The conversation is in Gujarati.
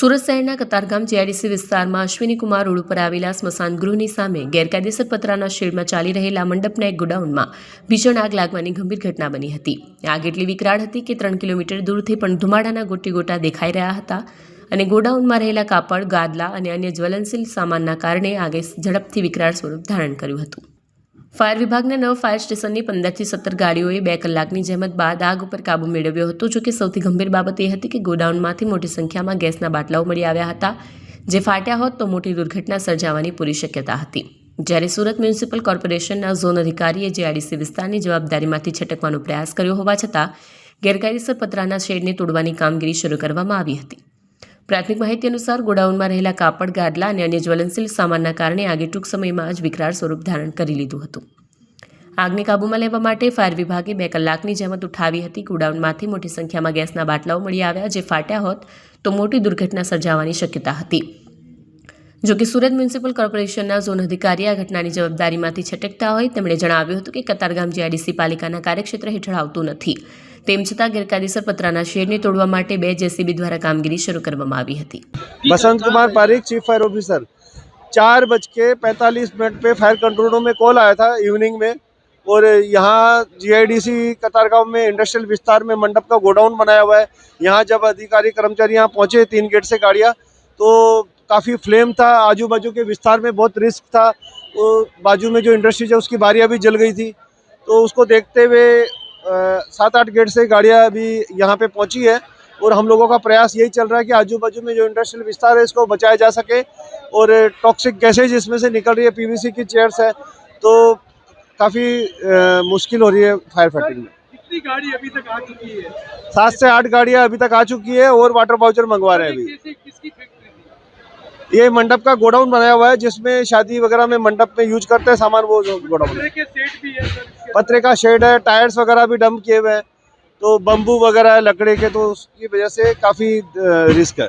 સુરત શહેરના કતારગામ જીઆઈડીસી વિસ્તારમાં અશ્વિની કુમાર રોડ ઉપર આવેલા સ્મશાન ગૃહની સામે ગેરકાયદેસર પતરાના શેડમાં ચાલી રહેલા મંડપના એક ગોડાઉનમાં ભીષણ આગ લાગવાની ગંભીર ઘટના બની હતી। આગ એટલી વિકરાળ હતી કે 3 કિલોમીટર દૂરથી પણ ધુમાડાના ગોટા દેખાઈ રહ્યા હતા અને ગોડાઉનમાં રહેલા કાપડ, ગાદલા અને અન્ય જ્વલનશીલ સામાનના કારણે આગે ઝડપથી વિકરાળ સ્વરૂપ ધારણ કર્યું હતું। ફાયર વિભાગના 9 ફાયર સ્ટેશનની 15 થી 17 ગાડીઓએ 2 કલાકની જહેમત બાદ આગ ઉપર કાબૂ મેળવ્યો હતો। જો કે સૌથી ગંભીર બાબત એ હતી કે ગોડાઉનમાંથી મોટી સંખ્યામાં ગેસના બાટલાઓ મળી આવ્યા હતા, જે ફાટ્યા હોત તો મોટી દુર્ઘટના સર્જાવાની પૂરી શક્યતા હતી। જ્યારે સુરત મ્યુનિસિપલ કોર્પોરેશનના ઝોન અધિકારીએ જીઆઈડીસી વિસ્તારની જવાબદારીમાંથી છટકવાનો પ્રયાસ કર્યો હોવા છતાં ગેરકાયદેસર પતરાના શેડને તોડવાની કામગીરી શરૂ કરવામાં આવી હતી। પ્રાથમિક માહિતી અનુસાર ગોડાઉનમાં રહેલા કાપડ, ગાદલા અને અન્ય જ્વલનશીલ સામાનના કારણે આગે ટૂંક સમયમાં જ વિકરાળ સ્વરૂપ ધારણ કરી લીધું હતું। આગને કાબૂમાં લેવા માટે ફાયર વિભાગે 2 કલાકની જહેમત ઉઠાવી હતી। ગોડાઉનમાંથી મોટી સંખ્યામાં ગેસના બાટલાઓ મળી આવ્યા, જે ફાટ્યા હોત તો મોટી દુર્ઘટના સર્જાવાની શક્યતા હતી। જો કે સુરત મ્યુનિસિપલ કોર્પોરેશનના ઝોન અધિકારી આ ઘટનાની જવાબદારીમાંથી છટકતા હોય તેમણે જણાવ્યું હતું કે કતારગામ જીઆઈડીસી પાલિકાના કાર્યક્ષેત્ર હેઠળ આવતું નથી। તેમ છતાં ગેરકાયદેસર પતરાના શેડને તોડવા માટે 2 જેસીબી દ્વારા કામગીરી શરૂ કરવામાં આવી હતી। Basant Kumar Pareek, chief fire officer. 4:45 पे फायर कंट्रोल रूम में कॉल आया था इवनिंग में, और यहाँ जीआईडीसी कतारगांव में इंडस्ट्रियल विस्तार में मंडप का गोडाउन बनाया हुआ है। यहाँ जब अधिकारी कर्मचारी यहाँ पहुँचे 3 गेट से गाड़ियाँ, तो काफ़ी फ्लेम था। आजू बाजू के विस्तार में बहुत रिस्क था। वो बाजू में जो इंडस्ट्रीज है उसकी बारियाँ भी जल गई थी। तो उसको देखते हुए 7-8 गेट से गाड़ियाँ अभी यहाँ पे पहुँची है, और हम लोगों का प्रयास यही चल रहा है कि आजू बाजू में जो इंडस्ट्रियल विस्तार है इसको बचाया जा सके। और टॉक्सिक गैसेज इसमें से निकल रही है, पीवीसी की चेयर्स है, तो काफ़ी मुश्किल हो रही है फायर फाइटिंग में। कितनी गाड़ी अभी तक आ चुकी है? 7 से 8 गाड़ियाँ अभी तक आ चुकी है, और वाटर वाउचर मंगवा रहे हैं अभी। कैसे किसकी फैक्ट्री थी? ये मंडप का गोडाउन बनाया हुआ है, जिसमें शादी वगैरह में मंडप में यूज करते हैं सामान, वो गोडाउन है। पतरे के सेट भी है सर इसके पतरे का शेड है, टायर्स वगैरह भी डंप किए हुए हैं, तो बम्बू वगैरह है लकड़ी के, तो उसकी वजह से काफ़ी रिस्क है।